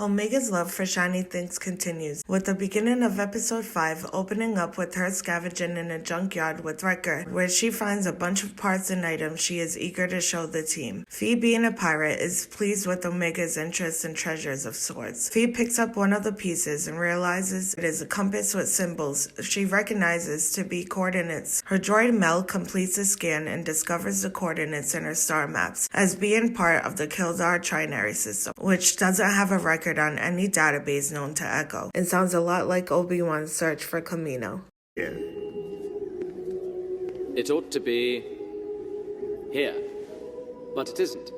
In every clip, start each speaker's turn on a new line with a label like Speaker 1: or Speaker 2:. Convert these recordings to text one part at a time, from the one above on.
Speaker 1: Omega's love for shiny things continues, with the beginning of episode 5 opening up with her scavenging in a junkyard with Wrecker, where she finds a bunch of parts and items she is eager to show the team. Fee, being a pirate, is pleased with Omega's interest in treasures of sorts. Fee picks up one of the pieces and realizes it is a compass with symbols she recognizes to be coordinates. Her droid Mel completes a scan and discovers the coordinates in her star maps as being part of the Kildar trinary system, which doesn't have a record on any database known to Echo. It sounds a lot like Obi-Wan's search for Kamino.
Speaker 2: Yeah. It ought to be here, but it isn't.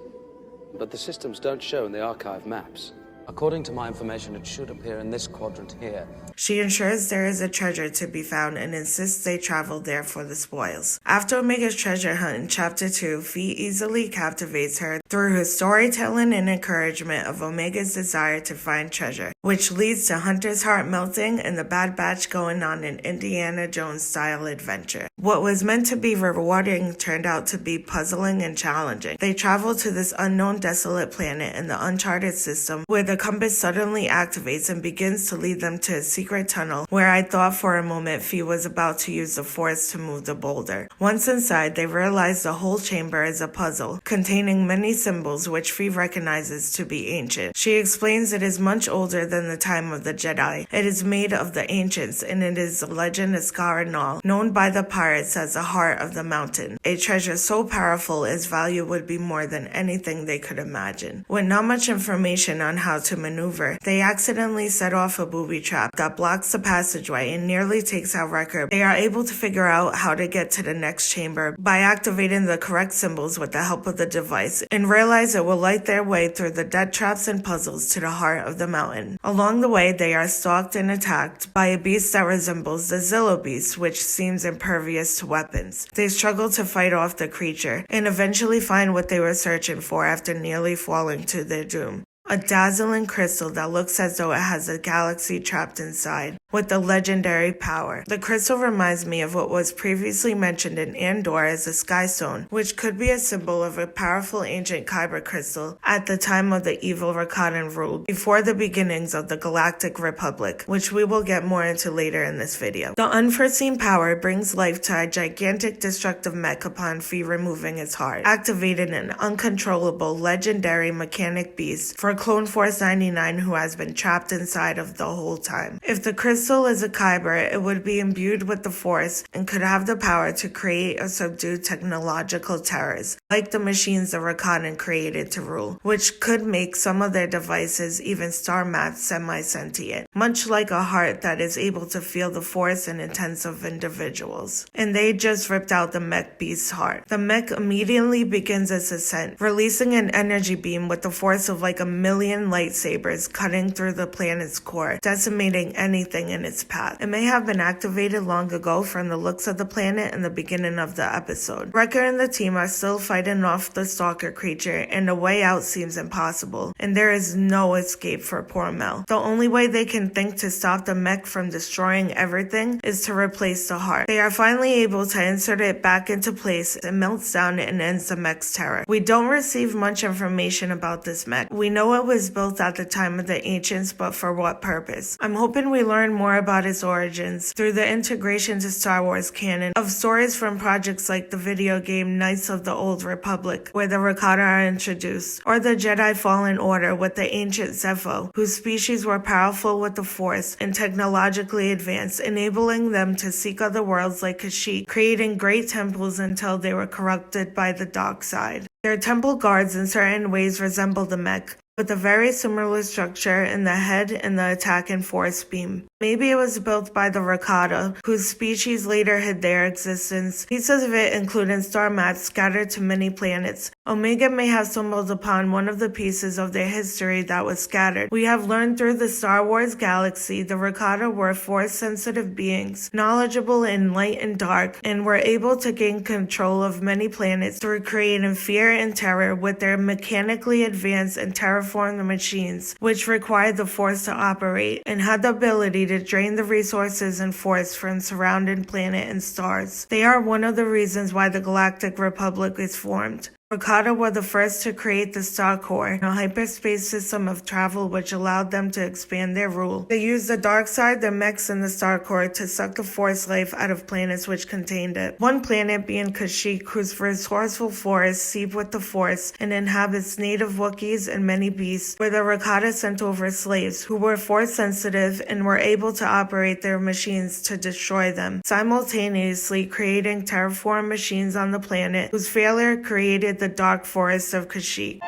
Speaker 3: But the systems don't show in the archive maps. According to my information, it should appear in this quadrant here.
Speaker 1: She ensures there is a treasure to be found and insists they travel there for the spoils. After Omega's treasure hunt in Chapter 2, Fee easily captivates her through her storytelling and encouragement of Omega's desire to find treasure, which leads to Hunter's heart melting and the Bad Batch going on an Indiana Jones-style adventure. What was meant to be rewarding turned out to be puzzling and challenging. They travel to this unknown desolate planet in the uncharted system where the compass suddenly activates and begins to lead them to a secret tunnel where I thought for a moment Fee was about to use the Force to move the boulder. Once inside, they realize the whole chamber is a puzzle containing many symbols which Fee recognizes to be ancient. She explains it is much older than the time of the Jedi. It is made of the ancients, and it is the legend of Scaranal, known by the pirates as the heart of the mountain, a treasure so powerful its value would be more than anything they could imagine. With not much information on how to maneuver, they accidentally set off a booby trap that blocks the passageway and nearly takes out Wrecker. They are able to figure out how to get to the next chamber by activating the correct symbols with the help of the device, and realize it will light their way through the death traps and puzzles to the heart of the mountain. Along the way, they are stalked and attacked by a beast that resembles the Zillo beast, which seems impervious to weapons. They struggle to fight off the creature and eventually find what they were searching for after nearly falling to their doom. A dazzling crystal that looks as though it has a galaxy trapped inside, with the legendary power. The crystal reminds me of what was previously mentioned in Andor as the Sky Stone, which could be a symbol of a powerful ancient kyber crystal at the time of the evil Rakatan rule, before the beginnings of the Galactic Republic, which we will get more into later in this video. The unforeseen power brings life to a gigantic destructive mech upon Fee removing its heart, activating an uncontrollable legendary mechanic beast for Clone Force 99 who has been trapped inside of the whole time. If the crystal is a kyber, it would be imbued with the Force and could have the power to create or subdue technological terrors, like the machines the Rakatan created to rule, which could make some of their devices, even star maps, semi-sentient, much like a heart that is able to feel the Force and intents of individuals. And they just ripped out the mech beast's heart. The mech immediately begins its ascent, releasing an energy beam with the force of like a million lightsabers cutting through the planet's core, decimating anything in its path. It may have been activated long ago from the looks of the planet in the beginning of the episode. Wrecker and the team are still fighting off the stalker creature, and the way out seems impossible, and there is no escape for poor Mel. The only way they can think to stop the mech from destroying everything is to replace the heart. They are finally able to insert it back into place and melts down and ends the mech's terror. We don't receive much information about this mech. We know it was built at the time of the ancients, but for what purpose? I'm hoping we learn more about its origins through the integration to Star Wars canon of stories from projects like the video game Knights of the Old Republic, where the Rakata are introduced, or the Jedi Fallen Order with the ancient Zeffo, whose species were powerful with the Force and technologically advanced, enabling them to seek other worlds like Kashyyyk, creating great temples until they were corrupted by the dark side. Their temple guards in certain ways resemble the mech, with a very similar structure in the head and the attack and force beam. Maybe it was built by the Rakata, whose species later hid their existence. Pieces of it, including star maps, scattered to many planets. Omega may have stumbled upon one of the pieces of their history that was scattered. We have learned through the Star Wars galaxy the Rakata were force-sensitive beings, knowledgeable in light and dark, and were able to gain control of many planets through creating fear and terror with their mechanically advanced and terraformed machines, which required the Force to operate, and had the ability to drain the resources and force from surrounding planet and stars. They are one of the reasons why the Galactic Republic is formed. Rakata were the first to create the Star Core, a hyperspace system of travel which allowed them to expand their rule. They used the dark side, the mechs, and the Star Core to suck the Force life out of planets which contained it. One planet being Kashyyyk, whose resourceful forests seep with the Force and inhabits native Wookiees and many beasts, where the Rakata sent over slaves who were Force sensitive and were able to operate their machines to destroy them, simultaneously creating terraform machines on the planet whose failure created the dark forest of Kashyyyk.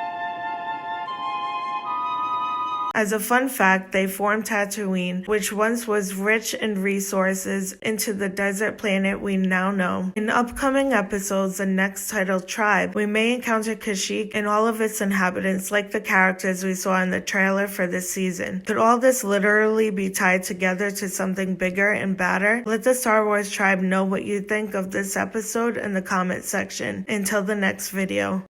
Speaker 1: As a fun fact, they formed Tatooine, which once was rich in resources, into the desert planet we now know. In upcoming episodes, the next titled Tribe, we may encounter Kashyyyk and all of its inhabitants like the characters we saw in the trailer for this season. Could all this literally be tied together to something bigger and badder? Let the Star Wars Tribe know what you think of this episode in the comment section. Until the next video.